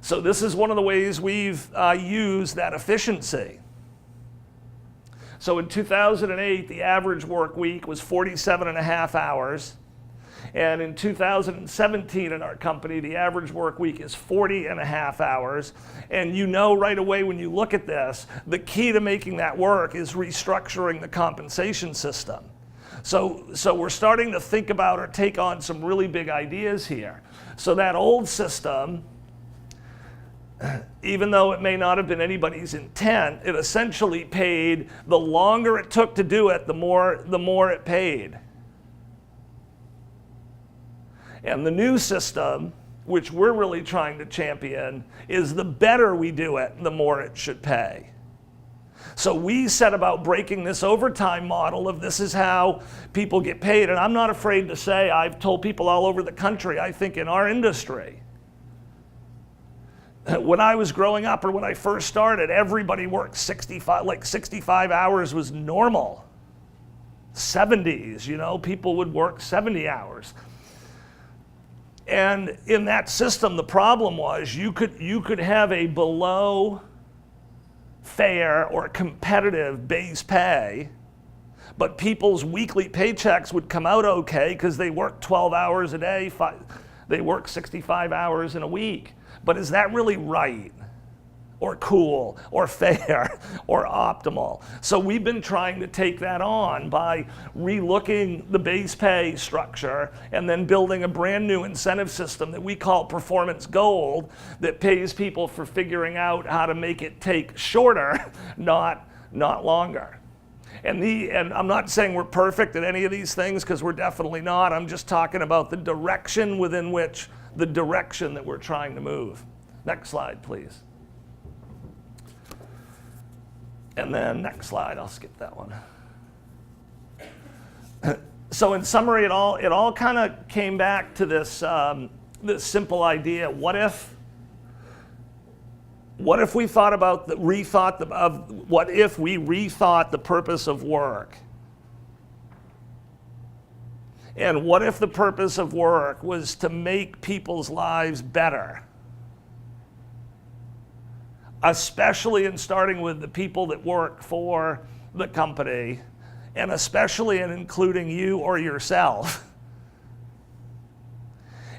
So this is one of the ways we've used that efficiency. So in 2008, the average work week was 47 and a half hours. And in 2017 in our company, the average work week is 40 and a half hours. And you know right away when you look at this, the key to making that work is restructuring the compensation system. So we're starting to think about or take on some really big ideas here. So that old system, even though it may not have been anybody's intent, it essentially paid, the longer it took to do it, the more it paid. And the new system, which we're really trying to champion, is the better we do it, the more it should pay. So we set about breaking this overtime model of this is how people get paid. And I'm not afraid to say, I've told people all over the country, I think in our industry, when I was growing up or when I first started, everybody worked 65 hours was normal. 70s, you know, people would work 70 hours. And in that system, the problem was you could have a below fair or competitive base pay, but people's weekly paychecks would come out okay because they work 12 hours a day, they work 65 hours in a week. But is that really right? Or cool, or fair, or optimal? So we've been trying to take that on by relooking the base pay structure and then building a brand new incentive system that we call Performance Gold that pays people for figuring out how to make it take shorter, not longer. And I'm not saying we're perfect at any of these things because we're definitely not. I'm just talking about the direction within which, the direction that we're trying to move. Next slide, please. And then next slide, I'll skip that one. So in summary, it all kind of came back to this simple idea: what if we thought about what if we rethought the purpose of work? And what if the purpose of work was to make people's lives better? Especially in starting with the people that work for the company, and especially in including you or yourself.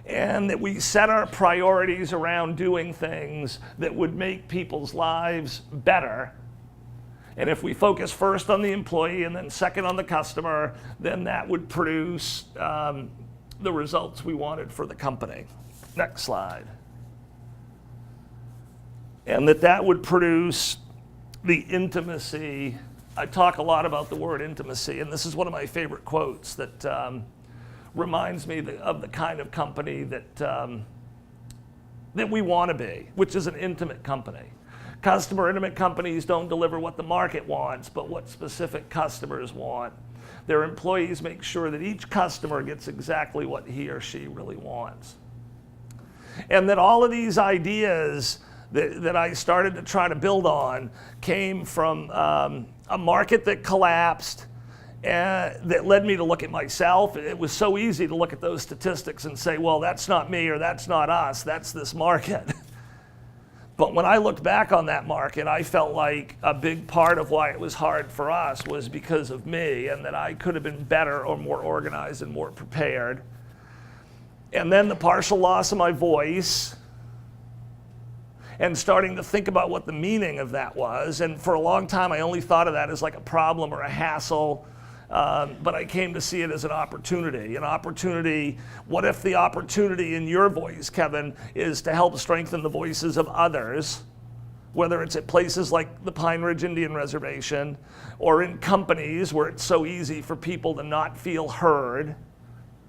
And that we set our priorities around doing things that would make people's lives better. And if we focus first on the employee and then second on the customer, then that would produce the results we wanted for the company. Next slide. And that would produce the intimacy. I talk a lot about the word intimacy, and this is one of my favorite quotes that reminds me of the kind of company that we want to be, which is an intimate company. Customer intimate companies don't deliver what the market wants, but what specific customers want. Their employees make sure that each customer gets exactly what he or she really wants. And that all of these ideas that I started to try to build on came from a market that collapsed and that led me to look at myself. It was so easy to look at those statistics and say, well, that's not me or that's not us, that's this market. But when I looked back on that market, I felt like a big part of why it was hard for us was because of me, and that I could have been better or more organized and more prepared. And then the partial loss of my voice, and starting to think about what the meaning of that was. And for a long time, I only thought of that as like a problem or a hassle, but I came to see it as an opportunity. An opportunity, what if the opportunity in your voice, Kevin, is to help strengthen the voices of others, whether it's at places like the Pine Ridge Indian Reservation, or in companies where it's so easy for people to not feel heard.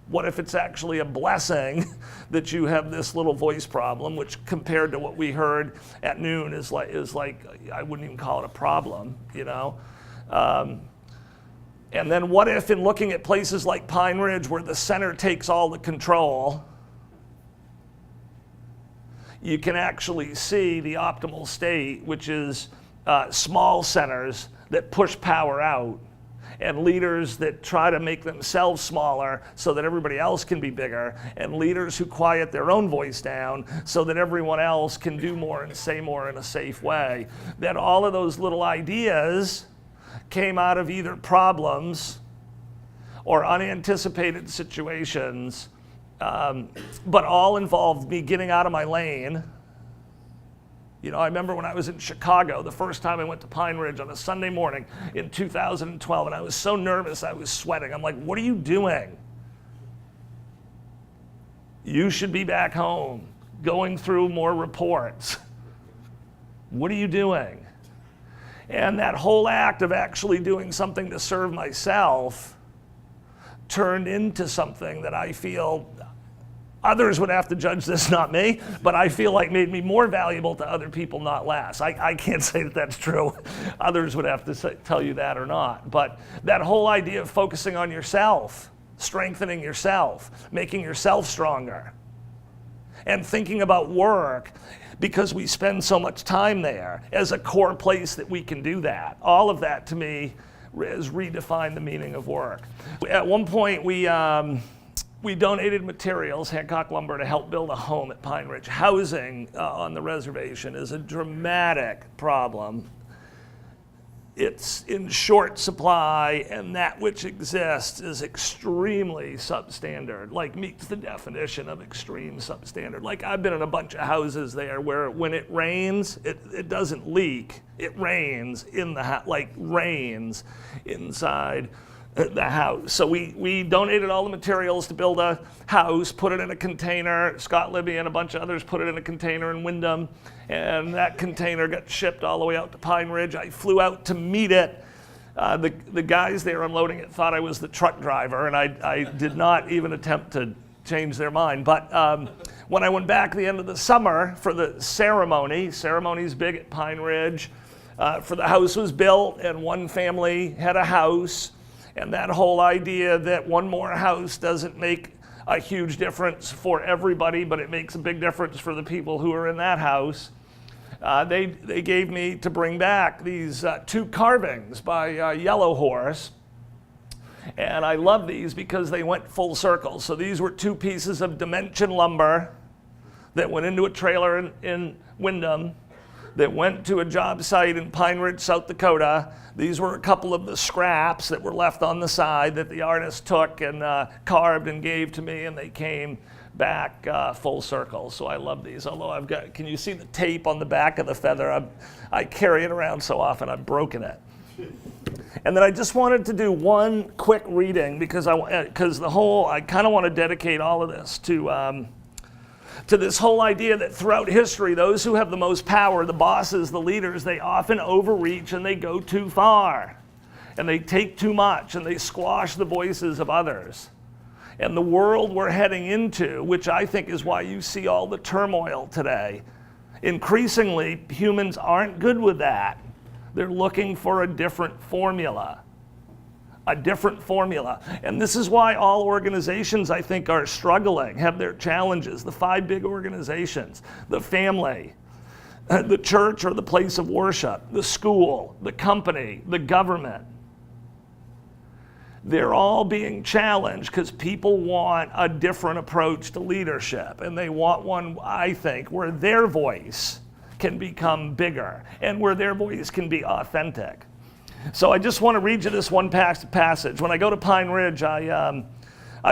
What if it's actually a blessing that you have this little voice problem, which compared to what we heard at noon is like I wouldn't even call it a problem, you know? And then what if in looking at places like Pine Ridge where the center takes all the control, you can actually see the optimal state, which is small centers that push power out, and leaders that try to make themselves smaller so that everybody else can be bigger, and leaders who quiet their own voice down so that everyone else can do more and say more in a safe way. That all of those little ideas came out of either problems or unanticipated situations but all involved me getting out of my lane. You know, I remember when I was in Chicago, the first time I went to Pine Ridge on a Sunday morning in 2012, and I was so nervous I was sweating. I'm like, what are you doing? You should be back home going through more reports. What are you doing? And that whole act of actually doing something to serve myself turned into something that I feel others would have to judge this, not me, but I feel like made me more valuable to other people, not less. I can't say that that's true. Others would have to tell you that or not. But that whole idea of focusing on yourself, strengthening yourself, making yourself stronger, and thinking about work, because we spend so much time there, as a core place that we can do that. All of that, to me, has redefined the meaning of work. At one point, we donated materials, Hancock lumber, to help build a home at Pine Ridge. Housing on the reservation is a dramatic problem. It's in short supply, and that which exists is extremely substandard, like meets the definition of extreme substandard. Like, I've been in a bunch of houses there where when it rains, it doesn't leak. It rains in the house, like rains inside the house. So we donated all the materials to build a house, put it in a container. Scott Libby and a bunch of others put it in a container in Windham, and that container got shipped all the way out to Pine Ridge. I flew out to meet it. The guys there unloading it thought I was the truck driver, and I did not even attempt to change their mind. But when I went back at the end of the summer for the ceremony's big at Pine Ridge, for the house was built and one family had a house. And that whole idea that one more house doesn't make a huge difference for everybody, but it makes a big difference for the people who are in that house. They gave me to bring back these two carvings by Yellow Horse. And I love these because they went full circle. So these were two pieces of dimension lumber that went into a trailer in Windham, that went to a job site in Pine Ridge, South Dakota. These were a couple of the scraps that were left on the side that the artist took and carved and gave to me, and they came back full circle. So I love these. Although can you see the tape on the back of the feather? I carry it around so often, I've broken it. And then I just wanted to do one quick reading because I kind of want to dedicate all of this to this whole idea that throughout history, those who have the most power, the bosses, the leaders, they often overreach and they go too far. And they take too much and they squash the voices of others. And the world we're heading into, which I think is why you see all the turmoil today, increasingly humans aren't good with that. They're looking for a different formula. And this is why all organizations, I think, are struggling, have their challenges. The 5 big organizations, the family, the church or the place of worship, the school, the company, the government. They're all being challenged because people want a different approach to leadership. And they want one, I think, where their voice can become bigger and where their voice can be authentic. So I just want to read you this one passage. When I go to Pine Ridge, I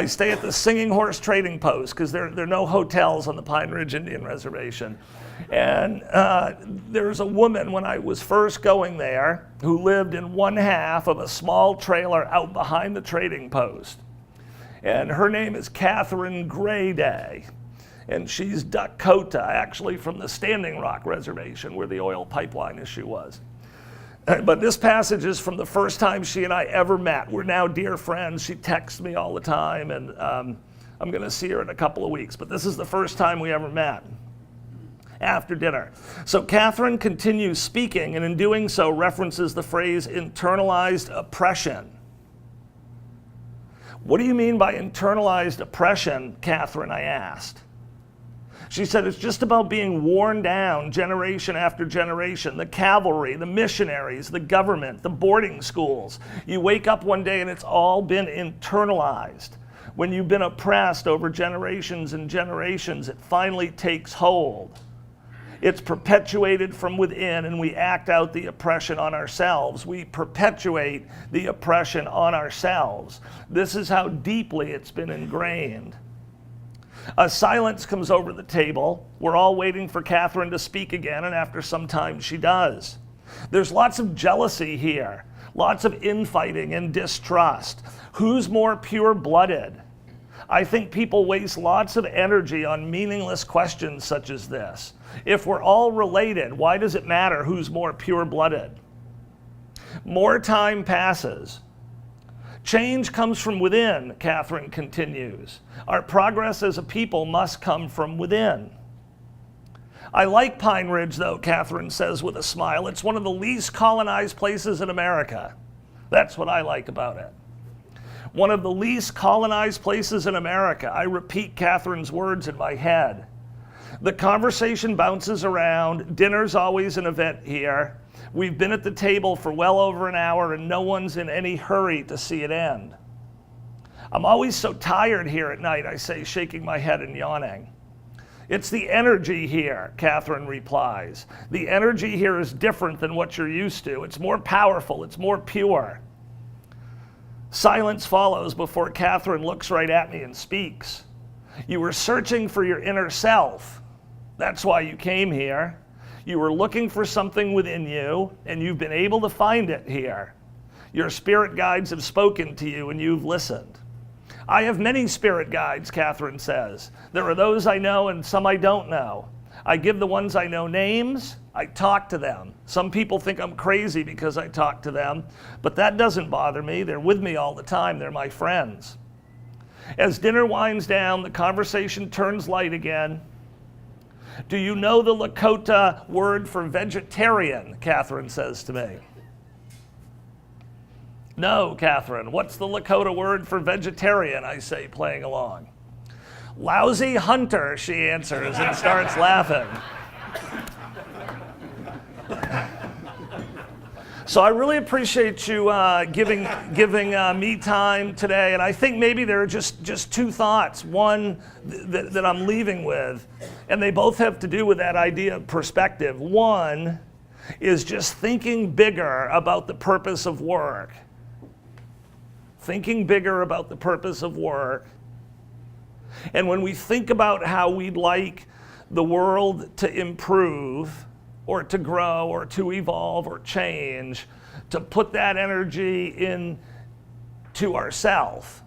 stay at the Singing Horse Trading Post because there are no hotels on the Pine Ridge Indian Reservation. And there's a woman when I was first going there who lived in one half of a small trailer out behind the trading post. And her name is Catherine Grayday. And she's Dakota, actually from the Standing Rock Reservation where the oil pipeline issue was. But this passage is from the first time she and I ever met. We're now dear friends. She texts me all the time, and I'm going to see her in a couple of weeks. But this is the first time we ever met, after dinner. So Catherine continues speaking, and in doing so references the phrase internalized oppression. What do you mean by internalized oppression, Catherine, I asked. She said it's just about being worn down generation after generation. The cavalry, the missionaries, the government, the boarding schools. You wake up one day and it's all been internalized. When you've been oppressed over generations and generations, it finally takes hold. It's perpetuated from within, and we act out the oppression on ourselves. We perpetuate the oppression on ourselves. This is how deeply it's been ingrained. A silence comes over the table. We're all waiting for Catherine to speak again, and after some time she does. There's lots of jealousy here, lots of infighting and distrust. Who's more pure-blooded? I think people waste lots of energy on meaningless questions such as this. If we're all related, why does it matter who's more pure-blooded? More time passes. Change comes from within, Catherine continues. Our progress as a people must come from within. I like Pine Ridge, though, Catherine says with a smile. It's one of the least colonized places in America. That's what I like about it. One of the least colonized places in America. I repeat Catherine's words in my head. The conversation bounces around. Dinner's always an event here. We've been at the table for well over an hour and no one's in any hurry to see it end. I'm always so tired here at night, I say, shaking my head and yawning. It's the energy here, Catherine replies. The energy here is different than what you're used to. It's more powerful, it's more pure. Silence follows before Catherine looks right at me and speaks. You were searching for your inner self. That's why you came here. You were looking for something within you, and you've been able to find it here. Your spirit guides have spoken to you, and you've listened. I have many spirit guides, Catherine says. There are those I know and some I don't know. I give the ones I know names. I talk to them. Some people think I'm crazy because I talk to them, but that doesn't bother me. They're with me all the time. They're my friends. As dinner winds down, the conversation turns light again. Do you know the Lakota word for vegetarian? Catherine says to me. No, Catherine. What's the Lakota word for vegetarian? I say, playing along. Lousy hunter, she answers and starts laughing. So I really appreciate you giving me time today, and I think maybe there are just two thoughts. One that I'm leaving with, and they both have to do with that idea of perspective. One is just thinking bigger about the purpose of work. Thinking bigger about the purpose of work. And when we think about how we'd like the world to improve, or to grow, or to evolve, or change, to put that energy into ourselves.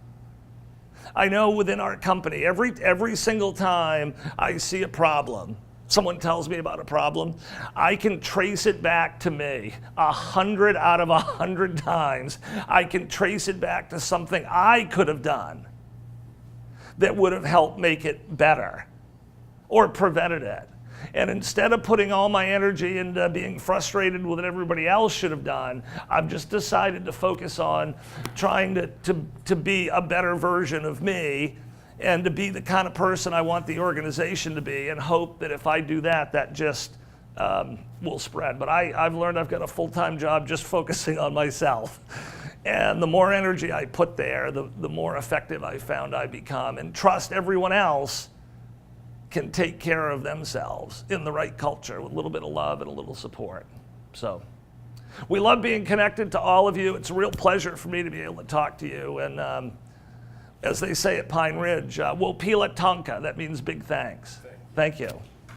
I know within our company, every single time I see a problem, someone tells me about a problem, I can trace it back to me. 100 out of 100 times, I can trace it back to something I could have done that would have helped make it better or prevented it. And instead of putting all my energy into being frustrated with what everybody else should have done, I've just decided to focus on trying to be a better version of me and to be the kind of person I want the organization to be, and hope that if I do that, that just will spread. But I've learned I've got a full-time job just focusing on myself. And the more energy I put there, the more effective I found I become. And trust everyone else can take care of themselves in the right culture with a little bit of love and a little support. So we love being connected to all of you. It's a real pleasure for me to be able to talk to you. And as they say at Pine Ridge, we'll peel at Tonka. That means big thanks. Thank you.